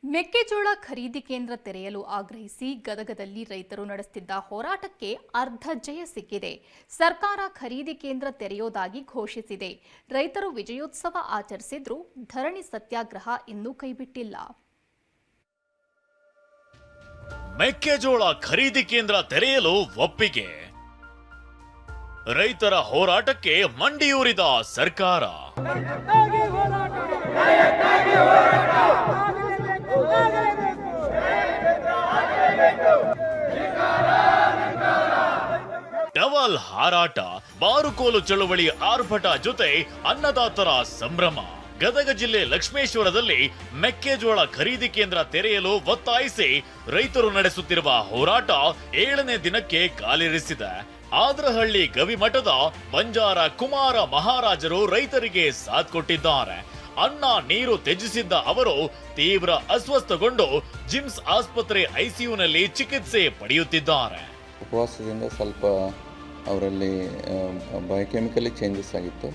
ಮೆಕ್ಕೆಜೋಳ ಖರೀದಿ ಕೇಂದ್ರ ತೆರೆಯಲು ಆಗ್ರಹಿಸಿ ಗದಗದಲ್ಲಿ ರೈತರು ನಡೆಸುತ್ತಿದ್ದ ಹೋರಾಟಕ್ಕೆ ಅರ್ಧ ಜಯ ಸಿಕ್ಕಿದೆ. ಸರ್ಕಾರ ಖರೀದಿ ಕೇಂದ್ರ ತೆರೆಯೋದಾಗಿ ಘೋಷಿಸಿದೆ. ರೈತರು ವಿಜಯೋತ್ಸವ ಆಚರಿಸಿದ್ರು, ಧರಣಿ ಸತ್ಯಾಗ್ರಹ ಇನ್ನೂ ಕೈಬಿಟ್ಟಿಲ್ಲ. ಮೆಕ್ಕೆಜೋಳ ಖರೀದಿ ಕೇಂದ್ರ ತೆರೆಯಲು ಒಪ್ಪಿಗೆ. ರೈತರ ಹೋರಾಟಕ್ಕೆ ಮಂಡಿಯೂರಿದ ಸರ್ಕಾರ. ಡಬಲ್ ಹಾರಾಟ, ಬಾರುಕೋಲು ಚಳುವಳಿ ಆರ್ಭಟ ಜೊತೆ ಅನ್ನದಾತರ ಸಂಭ್ರಮ. ಗದಗ ಜಿಲ್ಲೆ ಲಕ್ಷ್ಮೇಶ್ವರದಲ್ಲಿ ಮೆಕ್ಕೆಜೋಳ ಖರೀದಿ ಕೇಂದ್ರ ತೆರೆಯಲು ಒತ್ತಾಯಿಸಿ ರೈತರು ನಡೆಸುತ್ತಿರುವ ಹೋರಾಟ 7ನೇ ದಿನಕ್ಕೆ ಕಾಲಿರಿಸಿದೆ. ಆದ್ರಹಳ್ಳಿ ಗವಿಮಠದ ಬಂಜಾರ ಕುಮಾರ ಮಹಾರಾಜರು ರೈತರಿಗೆ ಸಾಥ್ ಕೊಟ್ಟಿದ್ದಾರೆ. ಅನ್ನ ನೀರು ತ್ಯಜಿಸಿದ್ದ ಅವರು ತೀವ್ರ ಅಸ್ವಸ್ಥಗೊಂಡು ಜಿಮ್ಸ್ ಆಸ್ಪತ್ರೆ ಐಸಿಯುನಲ್ಲಿ ಚಿಕಿತ್ಸೆ ಪಡೆಯುತ್ತಿದ್ದಾರೆ. ಉಪವಾಸದಿಂದ ಸ್ವಲ್ಪ ಅವರಲ್ಲಿ ಬಯೋಕೆಮಿಕಲಿ ಚೇಂಜಸ್ ಆಗಿತ್ತು.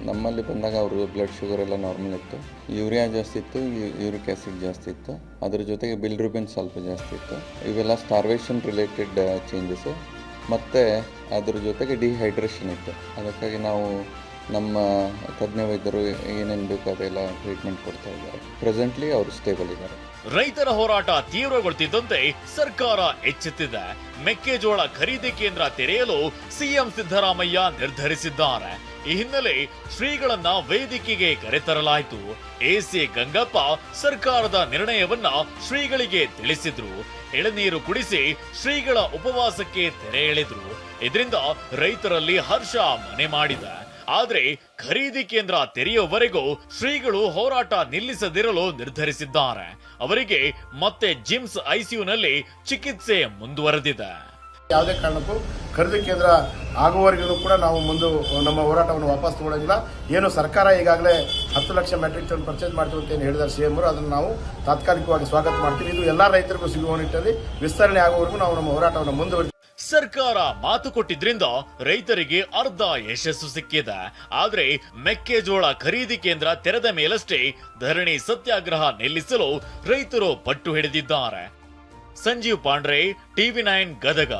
ನಮ್ಮಲ್ಲಿ ಬಂದಾಗ ಅವರು ಬ್ಲಡ್ ಶುಗರ್ ಎಲ್ಲ ನಾರ್ಮಲ್ ಇತ್ತು, ಯೂರಿಯಾ ಜಾಸ್ತಿ ಇತ್ತು, ಯೂರಿಕ್ ಆ್ಯಸಿಡ್ ಜಾಸ್ತಿ ಇತ್ತು, ಅದರ ಜೊತೆಗೆ ಬಿಲಿರುಬಿನ್ ಸ್ವಲ್ಪ ಜಾಸ್ತಿ ಇತ್ತು. ಇವೆಲ್ಲ ಸ್ಟಾರ್ವೇಷನ್ ರಿಲೇಟೆಡ್ ಚೇಂಜಸ್ಸು, ಮತ್ತು ಅದ್ರ ಜೊತೆಗೆ ಡಿಹೈಡ್ರೇಷನ್ ಇತ್ತು. ಅದಕ್ಕಾಗಿ ನಾವು ನಮ್ಮ ತಜ್ಞ ವೈದ್ಯರು ಏನೇನು ಬೇಕೋ ಅದೆಲ್ಲ ಟ್ರೀಟ್ಮೆಂಟ್ ಕೊಡ್ತಾ ಇದ್ದಾರೆ. ಪ್ರೆಸೆಂಟ್ಲಿ ಅವರು ಸ್ಟೇಬಲ್ ಇದ್ದಾರೆ. ರೈತರ ಹೋರಾಟ ತೀವ್ರಗೊಳ್ತಿದ್ದಂತೆ ಸರ್ಕಾರ ಎಚ್ಚೆತ್ತಿದೆ. ಮೆಕ್ಕೆಜೋಳ ಖರೀದಿ ಕೇಂದ್ರ ತೆರೆಯಲು ಸಿಎಂ ಸಿದ್ದರಾಮಯ್ಯ ನಿರ್ಧರಿಸಿದ್ದಾರೆ. ಈ ಹಿನ್ನೆಲೆ ಶ್ರೀಗಳನ್ನ ವೇದಿಕೆಗೆ ಕರೆತರಲಾಯಿತು. ಎಸಿ ಗಂಗಪ್ಪ ಸರ್ಕಾರದ ನಿರ್ಣಯವನ್ನ ಶ್ರೀಗಳಿಗೆ ತಿಳಿಸಿದ್ರು. ಎಳನೀರು ಕುಡಿಸಿ ಶ್ರೀಗಳ ಉಪವಾಸಕ್ಕೆ ತೆರೆ ಎಳೆದ್ರು. ಇದರಿಂದ ರೈತರಲ್ಲಿ ಹರ್ಷ ಮನೆ ಮಾಡಿದೆ. ಆದ್ರೆ ಖರೀದಿ ಕೇಂದ್ರ ತೆರೆಯುವವರೆಗೂ ಶ್ರೀಗಳು ಹೋರಾಟ ನಿಲ್ಲಿಸದಿರಲು ನಿರ್ಧರಿಸಿದ್ದಾರೆ. ಅವರಿಗೆ ಮತ್ತೆ ಜಿಮ್ಸ್ ಐಸಿಯುನಲ್ಲಿ ಚಿಕಿತ್ಸೆ ಮುಂದುವರೆದಿದೆ. ಯಾವುದೇ ಕಾರಣಕ್ಕೂ ಖರೀದಿ ಕೇಂದ್ರ ಆಗುವವರೆಗೂ ಕೂಡ ನಾವು ನಮ್ಮ ಹೋರಾಟವನ್ನು ವಾಪಸ್ ತಗೊಳ್ಳೋದಿಲ್ಲ. ಏನು ಸರ್ಕಾರ ಈಗಾಗಲೇ 10 ಲಕ್ಷ ಮೆಟ್ರಿಕ್ ಟನ್ ಪರ್ಚೇಸ್ ಮಾಡ್ತೀವಿ ಅಂತ ಏನು ಹೇಳಿದ್ದಾರೆ ಸಿಎಂ ಅವರು, ಅದನ್ನು ನಾವು ತಾತ್ಕಾಲಿಕವಾಗಿ ಸ್ವಾಗತ ಮಾಡ್ತೀವಿ. ಇದು ಎಲ್ಲ ರೈತರಿಗೂ ಸಿಗುವ ನಿಟ್ಟಿನಲ್ಲಿ ವಿಸ್ತರಣೆ ಆಗುವವರೆಗೂ ನಾವು ನಮ್ಮ ಹೋರಾಟವನ್ನು ಮುಂದುವರಿತೀವಿ. ಸರ್ಕಾರ ಮಾತು ಕೊಟ್ಟಿದ್ರಿಂದ ರೈತರಿಗೆ ಅರ್ಧ ಯಶಸ್ಸು ಸಿಕ್ಕಿದೆ. ಆದ್ರೆ ಮೆಕ್ಕೆಜೋಳ ಖರೀದಿ ಕೇಂದ್ರ ತೆರೆದ ಮೇಲಷ್ಟೇ ಧರಣಿ ಸತ್ಯಾಗ್ರಹ ನಿಲ್ಲಿಸಲು ರೈತರು ಪಟ್ಟು ಹಿಡಿದಿದ್ದಾರೆ. ಸಂಜೀವ್ ಪಾಂಡ್ರೆ, ಟಿವಿ9 ಗದಗ.